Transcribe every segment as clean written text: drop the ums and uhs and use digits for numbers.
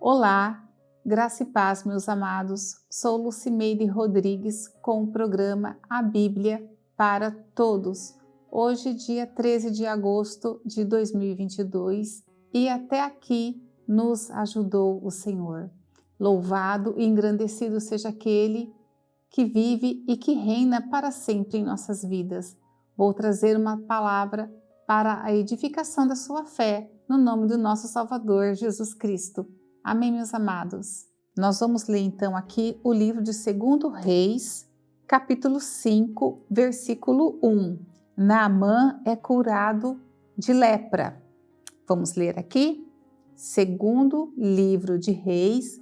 Olá, graça e paz, meus amados. Sou Lucimeire Rodrigues com o programa A Bíblia para Todos. Hoje, dia 13 de agosto de 2022, e até aqui nos ajudou o Senhor. Louvado e engrandecido seja aquele que vive e que reina para sempre em nossas vidas. Vou trazer uma palavra para a edificação da sua fé, no nome do nosso Salvador, Jesus Cristo. Amém, meus amados? Nós vamos ler então aqui o livro de 2 Reis, capítulo 5, versículo 1. Naamã é curado de lepra. Vamos ler aqui? 2º livro de Reis,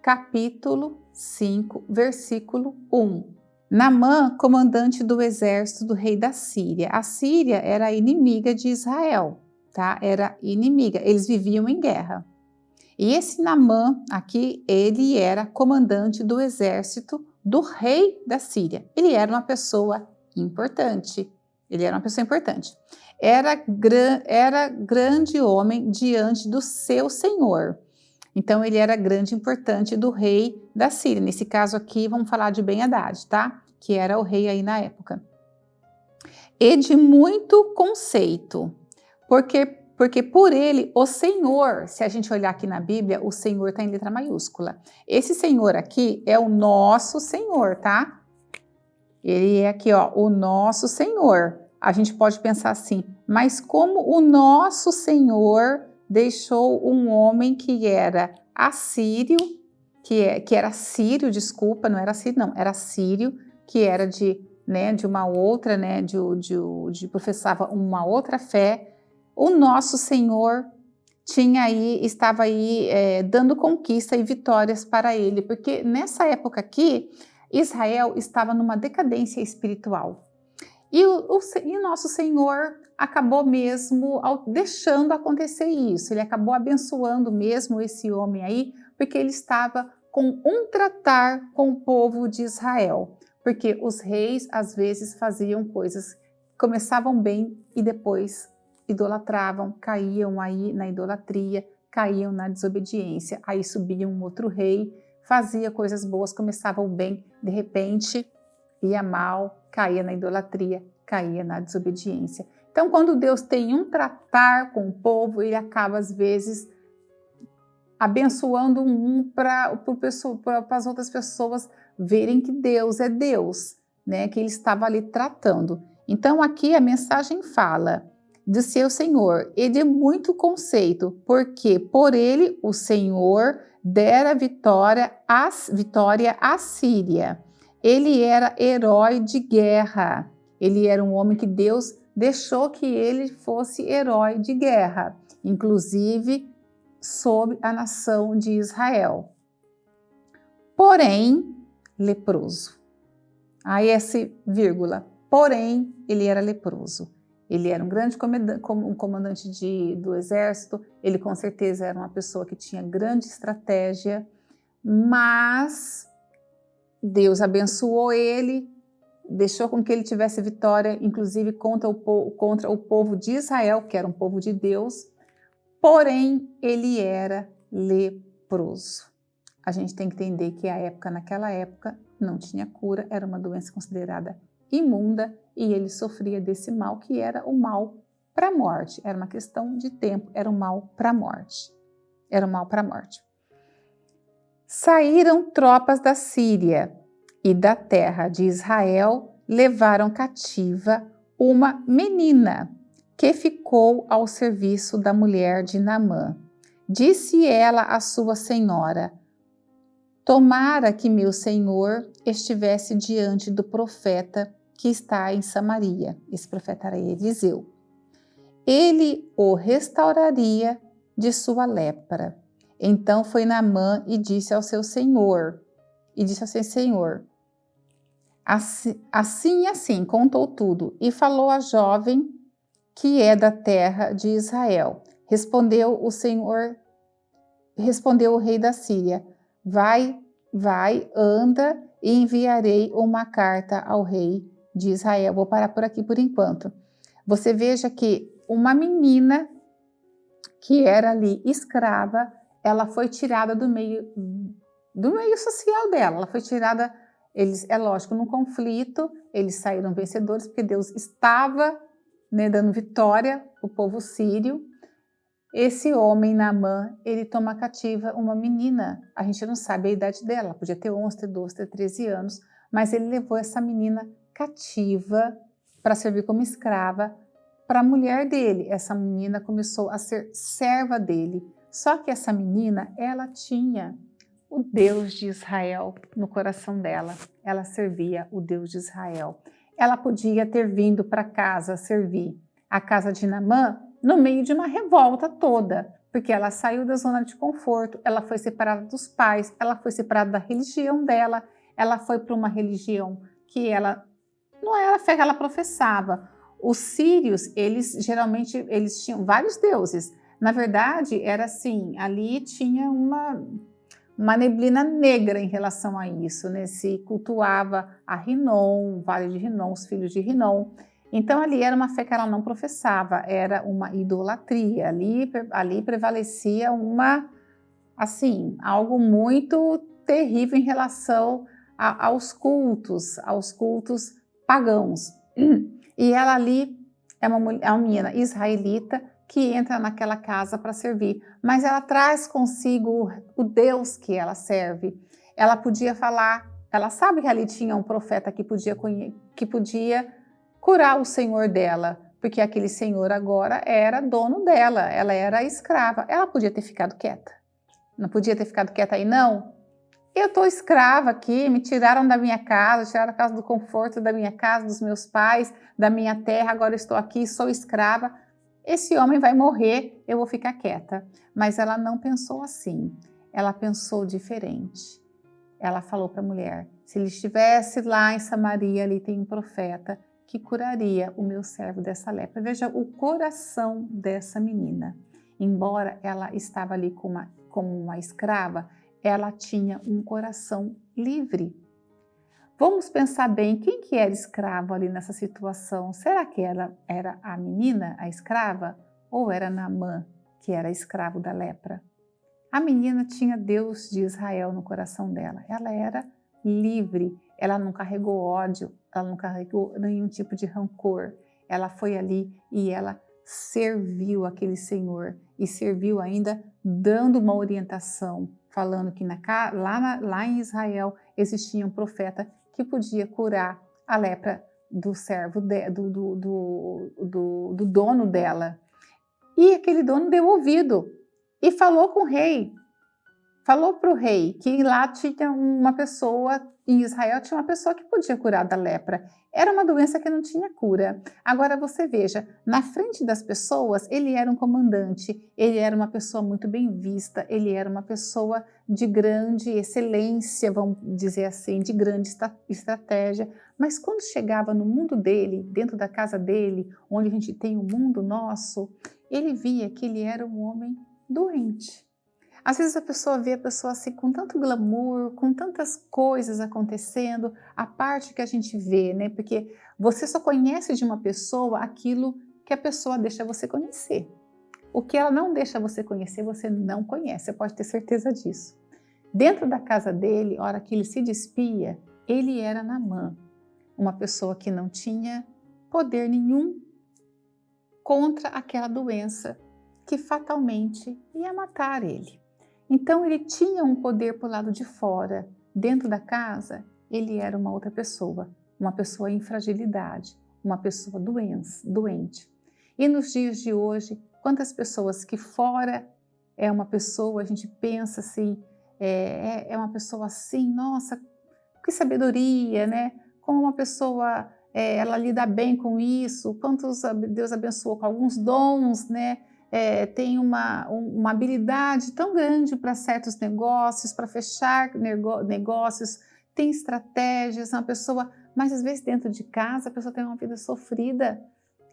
capítulo 5, versículo 1. Naamã, comandante do exército do rei da Síria. A Síria era inimiga de Israel, tá? Era inimiga, eles viviam em guerra. E esse Naamã aqui, ele era comandante do exército do rei da Síria. Ele era uma pessoa importante. Era grande homem diante do seu senhor. Então, ele era grande e importante do rei da Síria. Nesse caso aqui, vamos falar de Ben-Hadad, tá? Que era o rei aí na época. E de muito conceito, porque por ele, o Senhor, se a gente olhar aqui na Bíblia, o Senhor está em letra maiúscula. Esse Senhor aqui é o nosso Senhor, tá? Ele é aqui, ó, o nosso Senhor. A gente pode pensar assim, mas como o nosso Senhor deixou um homem que era assírio, que era sírio, desculpa, não era sírio, não, era sírio, que era de uma outra, professava uma outra fé. O nosso Senhor estava aí dando conquista e vitórias para ele, porque nessa época aqui, Israel estava numa decadência espiritual. E o nosso Senhor acabou mesmo deixando acontecer isso, ele acabou abençoando mesmo esse homem aí, porque ele estava com um tratar com o povo de Israel, porque os reis às vezes faziam coisas, começavam bem e depois idolatravam, caíam aí na idolatria, caíam na desobediência, aí subia um outro rei, fazia coisas boas, começavam bem, de repente ia mal, caía na idolatria, caía na desobediência. Então, quando Deus tem um tratar com o povo, ele acaba às vezes abençoando para as outras pessoas verem que Deus é Deus, né? Que ele estava ali tratando. Então, aqui a mensagem fala do seu Senhor, e de muito conceito, porque por ele o Senhor dera vitória à Síria. Ele era herói de guerra, ele era um homem que Deus deixou que ele fosse herói de guerra, inclusive sob a nação de Israel. Porém, leproso. Aí esse vírgula, porém, ele era leproso. Ele era um grande comandante do exército, ele com certeza era uma pessoa que tinha grande estratégia, mas Deus abençoou ele, deixou com que ele tivesse vitória, inclusive contra o povo de Israel, que era um povo de Deus, porém ele era leproso. A gente tem que entender que naquela época não tinha cura, era uma doença considerada imunda, e ele sofria desse mal, que era o mal para a morte. Era uma questão de tempo, era o mal para a morte. Saíram tropas da Síria e da terra de Israel, levaram cativa uma menina que ficou ao serviço da mulher de Naamã. Disse ela à sua senhora: tomara que meu senhor estivesse diante do profeta que está em Samaria. Esse profeta era Eliseu. Ele o restauraria de sua lepra. Então foi Naamã e disse ao seu senhor, assim, contou tudo, e falou à jovem que é da terra de Israel. Respondeu o rei da Síria: vai, anda, e enviarei uma carta ao rei de Israel. Vou parar por aqui por enquanto. Você veja que uma menina que era ali escrava, ela foi tirada do meio social dela, ela foi tirada, eles, é lógico, num conflito, eles saíram vencedores, porque Deus estava, né, dando vitória ao povo sírio. Esse homem, Naamã, ele toma cativa uma menina, a gente não sabe a idade dela, podia ter 11, ter 12, ter 13 anos, mas ele levou essa menina cativa para servir como escrava para a mulher dele. Essa menina começou a ser serva dele, só que essa menina, ela tinha o Deus de Israel no coração dela, ela servia o Deus de Israel. Ela podia ter vindo para casa servir a casa de Naamã no meio de uma revolta toda, porque ela saiu da zona de conforto, ela foi separada dos pais, ela foi separada da religião dela, ela foi para uma religião que ela não era a fé que ela professava. Os sírios, geralmente eles tinham vários deuses. Na verdade, era assim, ali tinha uma neblina negra em relação a isso, né? Se cultuava a Rinom, o Vale de Rinom, os filhos de Rinom. Então ali era uma fé que ela não professava, era uma idolatria. Ali prevalecia algo muito terrível em relação aos cultos pagãos. E ela ali é uma menina israelita que entra naquela casa para servir, mas ela traz consigo o Deus que ela serve. Ela podia falar, ela sabe que ali tinha um profeta que podia curar o senhor dela, porque aquele senhor agora era dono dela, ela era escrava. Ela podia ter ficado quieta. Não podia ter ficado quieta aí, não? Eu estou escrava aqui, me tiraram da minha casa, tiraram a casa do conforto da minha casa, dos meus pais, da minha terra, agora estou aqui, sou escrava. Esse homem vai morrer, eu vou ficar quieta. Mas ela não pensou assim, ela pensou diferente. Ela falou para a mulher, se ele estivesse lá em Samaria, ali tem um profeta que curaria o meu servo dessa lepra. Veja o coração dessa menina. Embora ela estava ali como uma escrava, ela tinha um coração livre. Vamos pensar bem, quem que era escravo ali nessa situação? Será que ela era a menina, a escrava? Ou era Naamã, que era escravo da lepra? A menina tinha Deus de Israel no coração dela. Ela era livre, ela não carregou ódio, ela não carregou nenhum tipo de rancor. Ela foi ali e ela serviu aquele Senhor e serviu ainda dando uma orientação, falando que lá em Israel existia um profeta que podia curar a lepra do servo, do dono dela. E aquele dono deu ouvido e falou com o rei. Falou para o rei que lá tinha uma pessoa, em Israel tinha uma pessoa que podia curar da lepra. Era uma doença que não tinha cura. Agora você veja, na frente das pessoas, ele era um comandante, ele era uma pessoa muito bem vista, ele era uma pessoa de grande excelência, vamos dizer assim, de grande estratégia. Mas quando chegava no mundo dele, dentro da casa dele, onde a gente tem o mundo nosso, ele via que ele era um homem doente. Às vezes a pessoa vê a pessoa assim com tanto glamour, com tantas coisas acontecendo, a parte que a gente vê, né? Porque você só conhece de uma pessoa aquilo que a pessoa deixa você conhecer. O que ela não deixa você conhecer, você não conhece, você pode ter certeza disso. Dentro da casa dele, a hora que ele se despia, ele era Naamã, uma pessoa que não tinha poder nenhum contra aquela doença que fatalmente ia matar ele. Então ele tinha um poder para o lado de fora. Dentro da casa, ele era uma outra pessoa, uma pessoa em fragilidade, uma pessoa doente. E nos dias de hoje, quantas pessoas que fora é uma pessoa, a gente pensa assim, é uma pessoa assim, nossa, que sabedoria, né? Como uma pessoa, ela lida bem com isso, quantos Deus abençoou com alguns dons, né? Tem uma habilidade tão grande para certos negócios, para fechar negócios, tem estratégias, uma pessoa, mas às vezes dentro de casa a pessoa tem uma vida sofrida,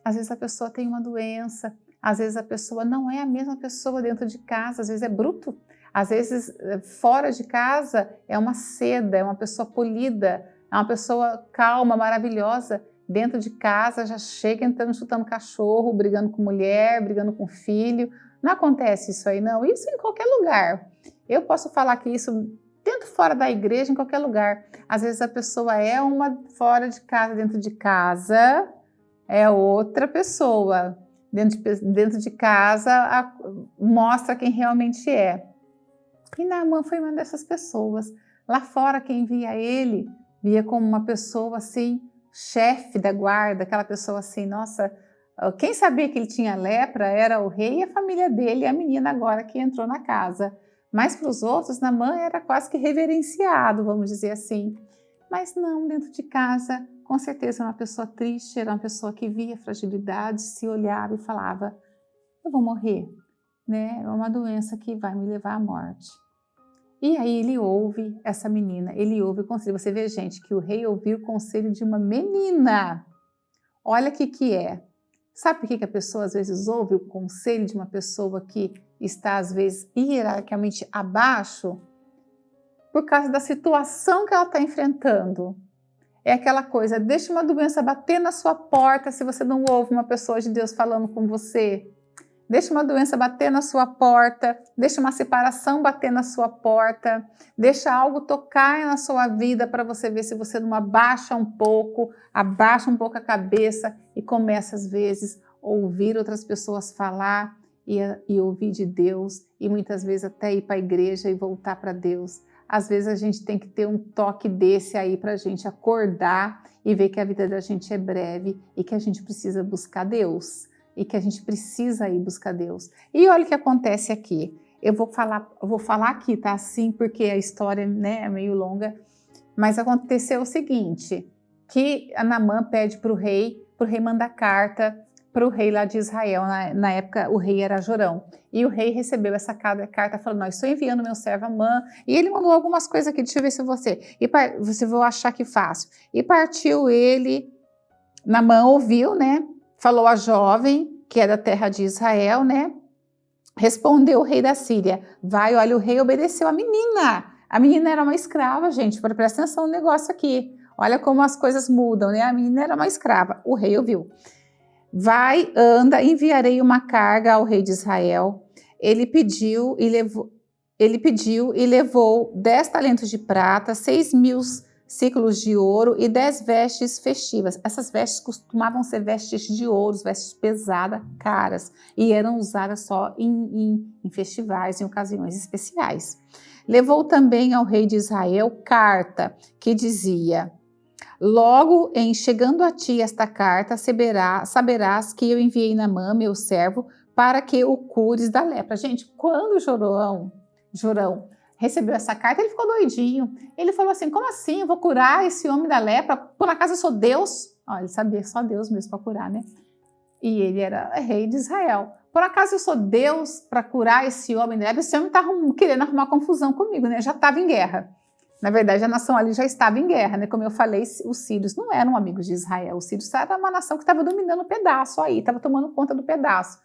às vezes a pessoa tem uma doença, às vezes a pessoa não é a mesma pessoa dentro de casa, às vezes é bruto, às vezes fora de casa é uma seda, é uma pessoa polida, é uma pessoa calma, maravilhosa. Dentro de casa já chega entrando, chutando cachorro, brigando com mulher, brigando com filho, Não acontece isso aí, não. Isso em qualquer lugar. Eu posso falar que isso dentro, fora da igreja, em qualquer lugar. Às vezes a pessoa é uma fora de casa, dentro de casa é outra pessoa. Dentro de casa mostra quem realmente é. E Naamã foi uma dessas pessoas. Lá fora, quem via ele, via como uma pessoa assim, chefe da guarda, aquela pessoa assim, nossa, quem sabia que ele tinha lepra era o rei e a família dele, e a menina agora que entrou na casa. Mas para os outros, Naamã era quase que reverenciado, vamos dizer assim. Mas não, dentro de casa, com certeza era uma pessoa triste, era uma pessoa que via fragilidade, se olhava e falava, eu vou morrer, né? É uma doença que vai me levar à morte. E aí ele ouve essa menina, ele ouve o conselho. Você vê, gente, que o rei ouviu o conselho de uma menina. Olha o que é. Sabe por que a pessoa às vezes ouve o conselho de uma pessoa que está às vezes hierarquicamente abaixo? Por causa da situação que ela está enfrentando. É aquela coisa, deixa uma doença bater na sua porta se você não ouve uma pessoa de Deus falando com você. Deixa uma doença bater na sua porta, deixa uma separação bater na sua porta, deixa algo tocar na sua vida para você ver se você não abaixa um pouco a cabeça e começa às vezes a ouvir outras pessoas falar e ouvir de Deus e muitas vezes até ir para a igreja e voltar para Deus. Às vezes a gente tem que ter um toque desse aí para a gente acordar e ver que a vida da gente é breve e que a gente precisa buscar Deus. E que a gente precisa ir buscar Deus. E olha o que acontece aqui. Eu vou falar aqui, tá? Assim, porque a história, né, é meio longa. Mas aconteceu o seguinte, que Naamã pede para o rei mandar carta para o rei lá de Israel. Na época, o rei era Jorão. E o rei recebeu essa carta falando, estou enviando meu servo Naamã. E ele mandou algumas coisas aqui, deixa eu ver se você vai achar que fácil. E partiu ele, Naamã ouviu, né? Falou a jovem, que é da terra de Israel, né? Respondeu o rei da Síria. Vai, olha, o rei obedeceu a menina. A menina era uma escrava, gente. Presta atenção no negócio aqui. Olha como as coisas mudam, né? A menina era uma escrava. O rei ouviu. Vai, anda, enviarei uma carga ao rei de Israel. Ele pediu e levou 10 talentos de prata, 6.000 ciclos de ouro e 10 vestes festivas. Essas vestes costumavam ser vestes de ouro, vestes pesadas, caras, e eram usadas só em festivais, em ocasiões especiais. Levou também ao rei de Israel carta que dizia, logo em chegando a ti esta carta, saberás que eu enviei Naamã, meu servo, para que o cures da lepra. Gente, quando Jorão recebeu essa carta, ele ficou doidinho. Ele falou assim, como assim? Eu vou curar esse homem da lepra? Por acaso eu sou Deus? Ele sabia só Deus mesmo para curar, né? E ele era rei de Israel. Por acaso eu sou Deus para curar esse homem da lepra? Esse homem está querendo arrumar confusão comigo, né? Já estava em guerra. Na verdade, a nação ali já estava em guerra, né? Como eu falei, os sírios não eram amigos de Israel. Os sírios era uma nação que estava dominando o pedaço aí, estava tomando conta do pedaço.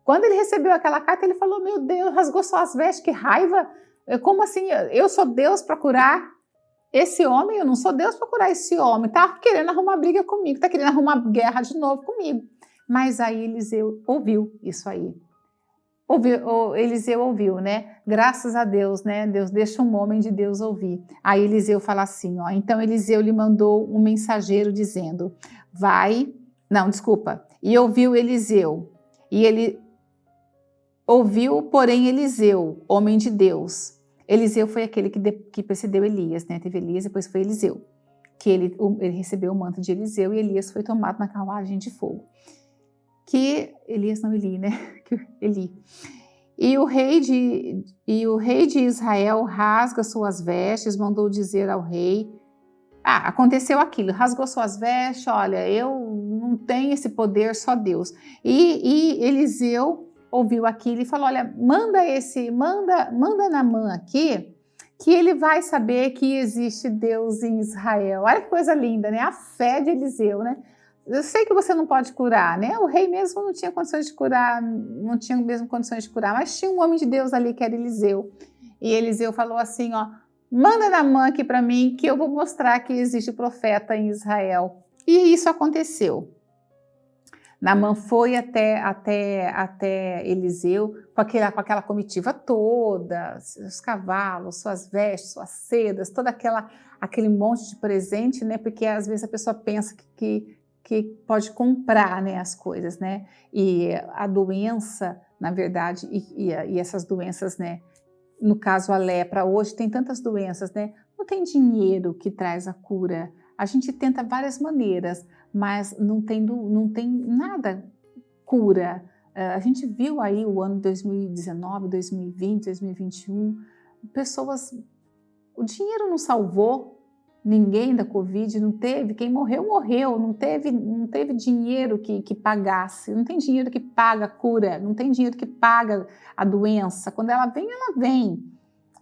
Quando ele recebeu aquela carta, ele falou, meu Deus, rasgou suas vestes, que raiva! Como assim? Eu sou Deus para curar esse homem? Eu não sou Deus para curar esse homem. Tá querendo arrumar briga comigo, tá querendo arrumar guerra de novo comigo. Mas aí Eliseu ouviu isso aí. Eliseu ouviu, né? Graças a Deus, né? Deus deixa um homem de Deus ouvir. Aí Eliseu fala assim, ó. Então Eliseu lhe mandou um mensageiro dizendo, E ouviu Eliseu. E ele ouviu, porém, Eliseu, homem de Deus. Eliseu foi aquele que precedeu Elias, né? Teve Elias, depois foi Eliseu. Que ele recebeu o manto de Eliseu e Elias foi tomado na carruagem de fogo. Eli, né? Eli. E o rei de Israel rasga suas vestes, mandou dizer ao rei, aconteceu aquilo, rasgou suas vestes, olha, eu não tenho esse poder, só Deus. E Eliseu ouviu aquilo e falou, olha, manda Naamã aqui, que ele vai saber que existe Deus em Israel. Olha que coisa linda, né? A fé de Eliseu, né? Eu sei que você não pode curar, né? O rei mesmo não tinha condições de curar, mas tinha um homem de Deus ali que era Eliseu. E Eliseu falou assim, ó, manda Naamã aqui para mim que eu vou mostrar que existe profeta em Israel. E isso aconteceu. Naamã foi até Eliseu com aquela comitiva toda, os cavalos, suas vestes, suas sedas, aquele monte de presente, né? Porque às vezes a pessoa pensa que pode comprar, né, as coisas, né? E a doença, na verdade, e essas doenças, né? No caso a lepra, hoje tem tantas doenças, né? Não tem dinheiro que traz a cura. A gente tenta várias maneiras, mas não tem nada cura. A gente viu aí o ano 2019, 2020, 2021, pessoas, o dinheiro não salvou ninguém da Covid, não teve, quem morreu, morreu, não teve dinheiro que pagasse, não tem dinheiro que paga a cura, não tem dinheiro que paga a doença. Quando ela vem,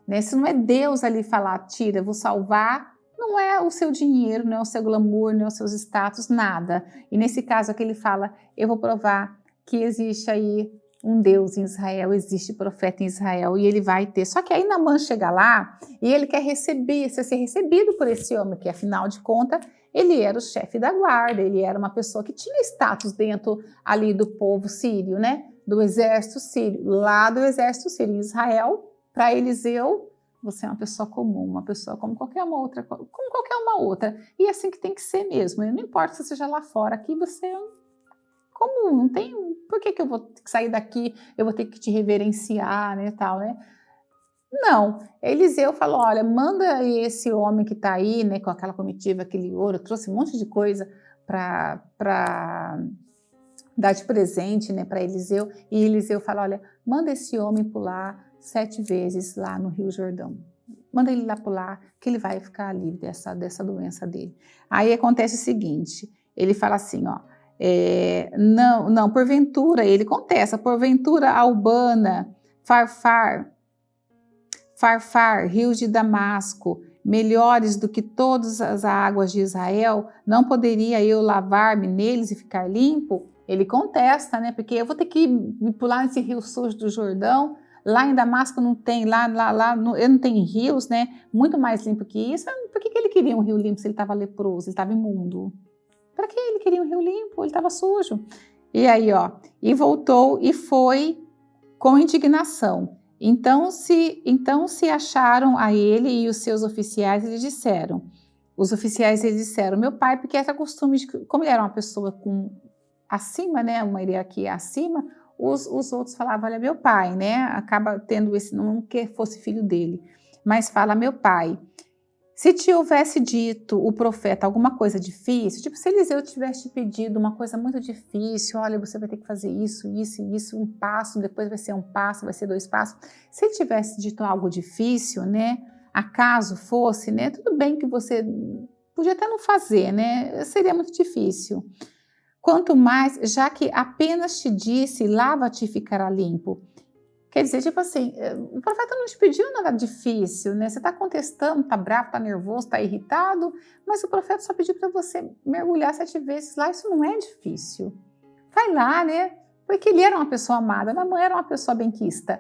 né? Se não é Deus ali falar, tira, vou salvar, não é o seu dinheiro, não é o seu glamour, não é os seus status, nada. E nesse caso aqui ele fala, eu vou provar que existe aí um Deus em Israel, existe profeta em Israel, e ele vai ter. Só que aí Naamã chega lá e ele quer ser recebido por esse homem, que afinal de contas ele era o chefe da guarda, ele era uma pessoa que tinha status dentro ali do povo sírio, né? Do exército sírio, lá do exército sírio em Israel. Para Eliseu, você é uma pessoa comum, uma pessoa como qualquer uma outra, e é assim que tem que ser mesmo. Não importa se seja lá fora, aqui você é comum, não tem, por que eu vou ter que sair daqui, eu vou ter que te reverenciar, né, tal, né? Não, Eliseu falou, olha, manda esse homem que está aí, né, com aquela comitiva, aquele ouro, trouxe um monte de coisa para dar de presente, né, para Eliseu, e Eliseu fala, olha, manda esse homem pular 7 vezes lá no Rio Jordão. Manda ele lá pular, que ele vai ficar livre dessa doença dele. Aí acontece o seguinte, ele fala assim, ó, não, porventura, ele contesta, porventura Albana, Farfar, rios de Damasco, melhores do que todas as águas de Israel, não poderia eu lavar-me neles e ficar limpo? Ele contesta, né? Porque eu vou ter que me pular nesse rio sujo do Jordão, lá em Damasco não tem, eu não tenho rios, né? Muito mais limpo que isso. Por que ele queria um rio limpo se ele estava leproso, ele estava imundo? Para que ele queria um rio limpo? Ele estava sujo. E aí, ó, e voltou e foi com indignação. Então se acharam a ele e os seus oficiais, eles disseram, meu pai, porque era costume de, como ele era uma pessoa com acima, né, uma hierarquia acima, os outros falavam, olha, meu pai, né, acaba tendo esse, não que fosse filho dele, mas fala, meu pai, se te houvesse dito o profeta alguma coisa difícil, tipo se Eliseu tivesse te pedido uma coisa muito difícil, olha, você vai ter que fazer isso, um passo, depois vai ser um passo, vai ser 2 passos. Se ele tivesse dito algo difícil, né, acaso fosse, né, tudo bem que você podia até não fazer, né, seria muito difícil. Quanto mais, já que apenas te disse, lava-te e ficará limpo. Quer dizer, tipo assim, o profeta não te pediu nada difícil, né? Você está contestando, está bravo, está nervoso, está irritado, mas o profeta só pediu para você mergulhar 7 vezes lá, isso não é difícil. Vai lá, né? Porque ele era uma pessoa amada, Naamã era uma pessoa benquista.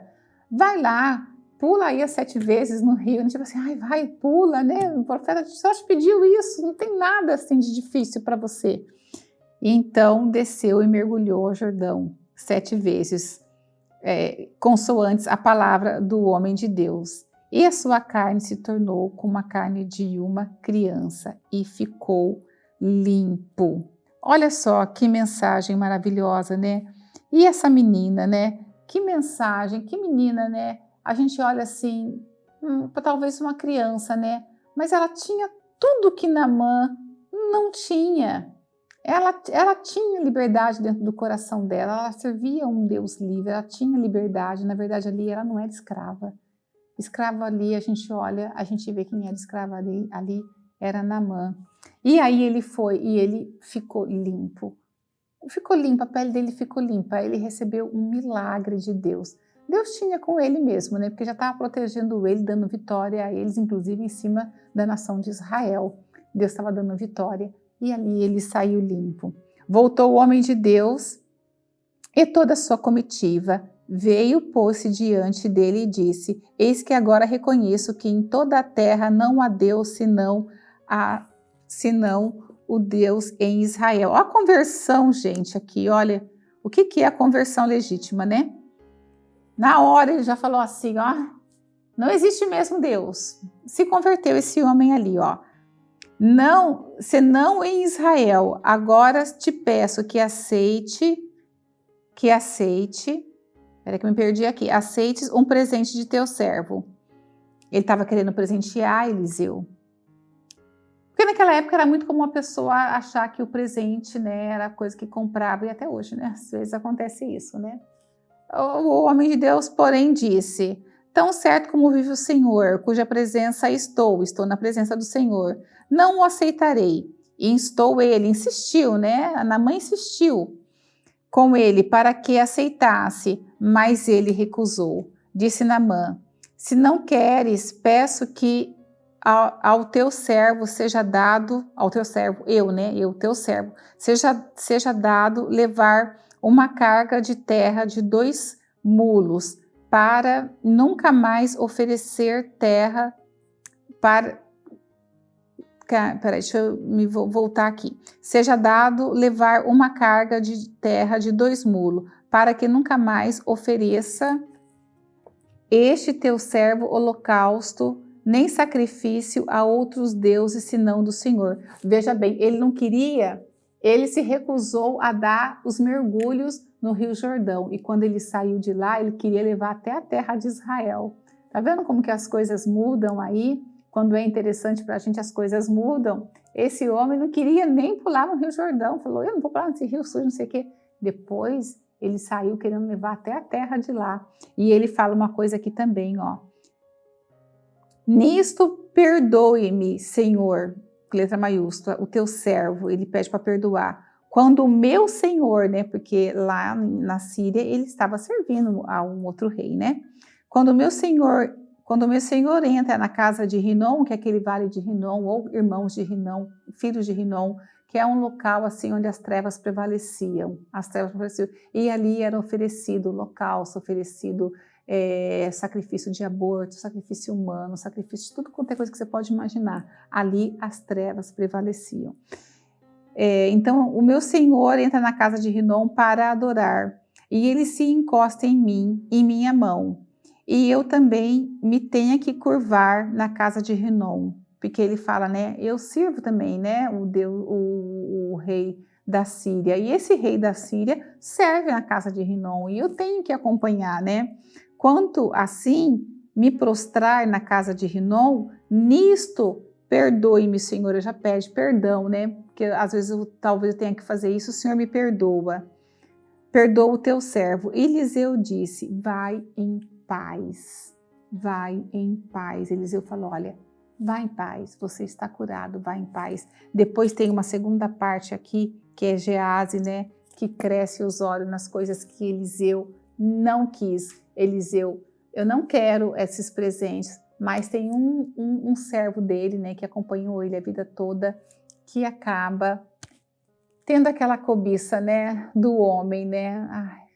Vai lá, pula aí as 7 vezes no rio, né? Tipo assim, ai, vai, pula, né? O profeta só te pediu isso, não tem nada assim de difícil para você. E então desceu e mergulhou ao Jordão 7 vezes, consoantes a palavra do homem de Deus. E a sua carne se tornou como a carne de uma criança e ficou limpo. Olha só que mensagem maravilhosa, né? E essa menina, né? Que mensagem, que menina, né? A gente olha assim, talvez uma criança, né? Mas ela tinha tudo que Naamã não tinha. Ela tinha liberdade dentro do coração dela, ela servia um Deus livre, ela tinha liberdade, na verdade ali ela não era escrava. Escrava ali, a gente olha, a gente vê quem era escrava ali era Naamã. E aí ele foi e ele ficou limpo. Ficou limpo, a pele dele ficou limpa, ele recebeu um milagre de Deus. Deus tinha com ele mesmo, né? Porque já estava protegendo ele, dando vitória a eles, inclusive em cima da nação de Israel. Deus estava dando vitória. E ali ele saiu limpo. Voltou o homem de Deus e toda a sua comitiva. Veio, pôs-se diante dele e disse, eis que agora reconheço que em toda a terra não há Deus senão o Deus em Israel. Olha a conversão, gente, aqui, olha. O que é a conversão legítima, né? Na hora ele já falou assim, ó, não existe mesmo Deus. Se converteu esse homem ali, ó. Não, senão em Israel. Agora te peço que aceite, peraí que eu me perdi aqui, aceites um presente de teu servo. Ele estava querendo presentear Eliseu. Porque naquela época era muito comum a pessoa achar que o presente, né, era coisa que comprava, e até hoje, né, às vezes acontece isso, né. O homem de Deus, porém, disse, tão certo como vive o Senhor, cuja presença estou na presença do Senhor, não o aceitarei. E insistiu, né, Naamã insistiu com ele para que aceitasse, mas ele recusou. Disse Naamã, se não queres, peço que ao teu servo seja dado, ao teu servo, teu servo, seja dado levar uma carga de terra de 2 mulos, para nunca mais oferecer terra para... Peraí, deixa eu me voltar aqui. Seja dado levar uma carga de terra de 2 mulos, para que nunca mais ofereça este teu servo holocausto, nem sacrifício a outros deuses senão do Senhor. Veja bem, ele não queria, ele se recusou a dar os mergulhos no Rio Jordão. E quando ele saiu de lá, ele queria levar até a terra de Israel. Tá vendo como que as coisas mudam aí? Quando é interessante para a gente, as coisas mudam. Esse homem não queria nem pular no Rio Jordão. Falou, eu não vou pular nesse rio sujo, não sei o quê. Depois, ele saiu querendo levar até a terra de lá. E ele fala uma coisa aqui também, ó. Nisto perdoe-me, Senhor, letra maiúscula, o teu servo, ele pede para perdoar. Quando o meu Senhor, né, porque lá na Síria ele estava servindo a um outro rei, né? Quando o meu Senhor entra na casa de Rinom, que é aquele vale de Rinom, ou irmãos de Rinom, filhos de Rinom, que é um local assim onde as trevas prevaleciam, e ali era oferecido holocausto, oferecido sacrifício de aborto, sacrifício humano, sacrifício de tudo quanto é coisa que você pode imaginar. Ali as trevas prevaleciam. Então o meu Senhor entra na casa de Rinom para adorar, e ele se encosta em mim, em minha mão, e eu também me tenha que curvar na casa de Rinom, porque ele fala, né, eu sirvo também, né, o rei da Síria, e esse rei da Síria serve na casa de Rinom, e eu tenho que acompanhar, né. Quanto assim, me prostrar na casa de Rinom, nisto perdoe-me, Senhor. Eu já pede perdão, né? Porque às vezes talvez eu tenha que fazer isso, o Senhor me perdoa. Perdoa o teu servo. Eliseu disse, vai em paz, vai em paz. Eliseu falou, olha, vai em paz, você está curado, vai em paz. Depois tem uma segunda parte aqui, que é Gease, né? Que cresce os olhos nas coisas que Eliseu não quis. Eliseu, eu não quero esses presentes, mas tem um servo dele, né, que acompanhou ele a vida toda, que acaba tendo aquela cobiça, né, do homem, né,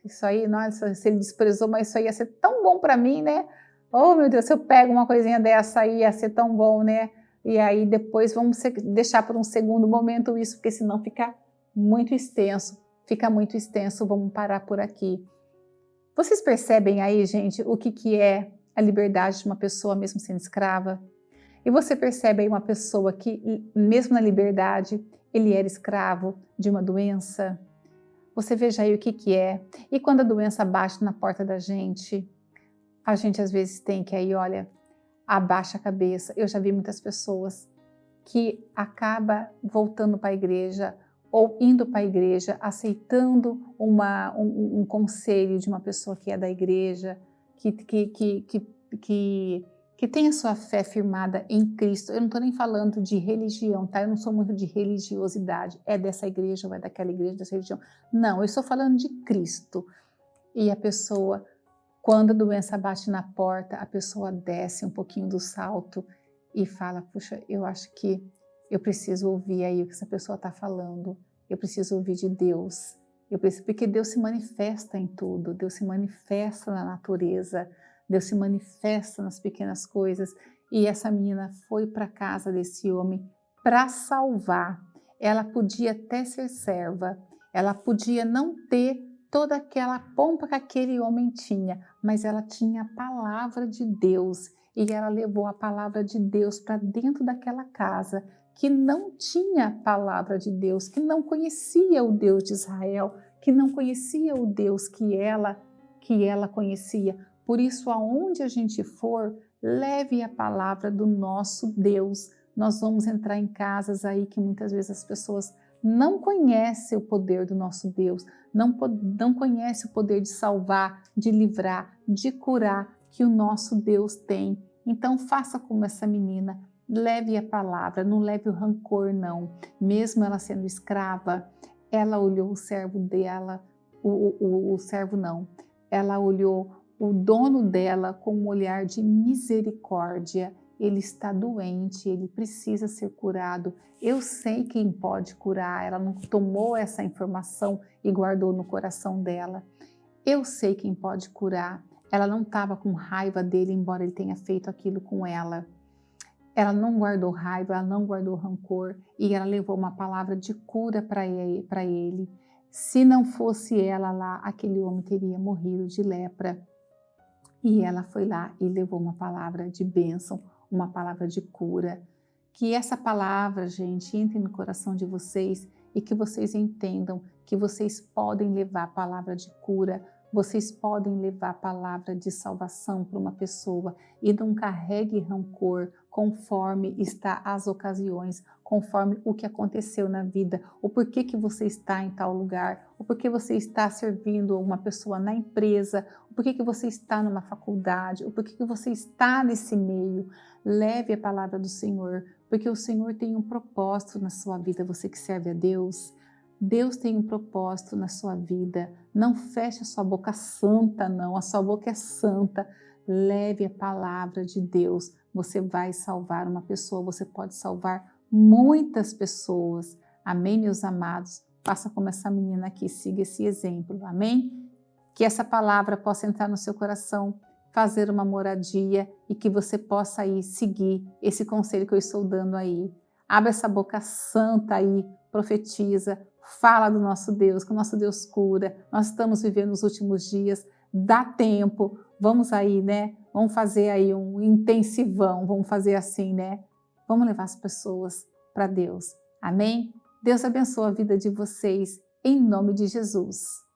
isso aí, nossa, se ele desprezou, mas isso aí ia ser tão bom para mim, né, oh meu Deus, se eu pego uma coisinha dessa aí, ia ser tão bom, né, e aí depois vamos deixar por um segundo momento isso, porque senão fica muito extenso, vamos parar por aqui. Vocês percebem aí, gente, o que é a liberdade de uma pessoa mesmo sendo escrava? E você percebe aí uma pessoa que, mesmo na liberdade, ele era escravo de uma doença? Você veja aí o que é. E quando a doença bate na porta da gente, a gente às vezes tem que aí, olha, abaixa a cabeça. Eu já vi muitas pessoas que acabam voltando para a igreja, ou indo para a igreja, aceitando um conselho de uma pessoa que é da igreja, que tem a sua fé firmada em Cristo. Eu não estou nem falando de religião, tá? Eu não sou muito de religiosidade, é dessa igreja ou é daquela igreja, dessa religião. Não, eu estou falando de Cristo. E a pessoa, quando a doença bate na porta, a pessoa desce um pouquinho do salto e fala, puxa, eu acho que eu preciso ouvir aí o que essa pessoa está falando, eu preciso ouvir de Deus, porque Deus se manifesta em tudo, Deus se manifesta na natureza, Deus se manifesta nas pequenas coisas, e essa menina foi para a casa desse homem para salvar. ela podia até ser serva, ela podia não ter toda aquela pompa que aquele homem tinha, mas ela tinha a palavra de Deus e ela levou a palavra de Deus para dentro daquela casa que não tinha a palavra de Deus, que não conhecia o Deus de Israel, que não conhecia o Deus que ela conhecia. Por isso, aonde a gente for, leve a palavra do nosso Deus. Nós vamos entrar em casas aí que muitas vezes as pessoas não conhecem o poder do nosso Deus, não conhecem o poder de salvar, de livrar, de curar que o nosso Deus tem. Então faça como essa menina, leve a palavra, não leve o rancor não. Mesmo ela sendo escrava, ela olhou o servo dela, o servo não, ela olhou o dono dela com um olhar de misericórdia. Ele está doente, ele precisa ser curado. Eu sei quem pode curar. Ela não tomou essa informação e guardou no coração dela. Eu sei quem pode curar. Ela não estava com raiva dele, embora ele tenha feito aquilo com ela. Ela não guardou raiva, ela não guardou rancor e ela levou uma palavra de cura para ele. Se não fosse ela lá, aquele homem teria morrido de lepra. E ela foi lá e levou uma palavra de bênção, uma palavra de cura. Que essa palavra, gente, entre no coração de vocês e que vocês entendam que vocês podem levar a palavra de cura, vocês podem levar a palavra de salvação para uma pessoa e não carregue rancor conforme está as ocasiões, conforme o que aconteceu na vida, o porquê que você está em tal lugar, o porquê você está servindo uma pessoa na empresa, o porquê que você está numa faculdade, o porquê que você está nesse meio. Leve a palavra do Senhor, porque o Senhor tem um propósito na sua vida, você que serve a Deus. Deus tem um propósito na sua vida. Não feche a sua boca santa, não. A sua boca é santa. Leve a palavra de Deus. Você vai salvar uma pessoa, você pode salvar muitas pessoas. Amém, meus amados? Faça como essa menina aqui, siga esse exemplo. Amém? Que essa palavra possa entrar no seu coração, fazer uma moradia e que você possa aí seguir esse conselho que eu estou dando aí. Abra essa boca santa aí, profetiza, fala do nosso Deus, que o nosso Deus cura. Nós estamos vivendo os últimos dias, dá tempo, vamos aí, né? Vamos fazer aí um intensivão, vamos fazer assim, né? Vamos levar as pessoas para Deus. Amém? Deus abençoe a vida de vocês, em nome de Jesus.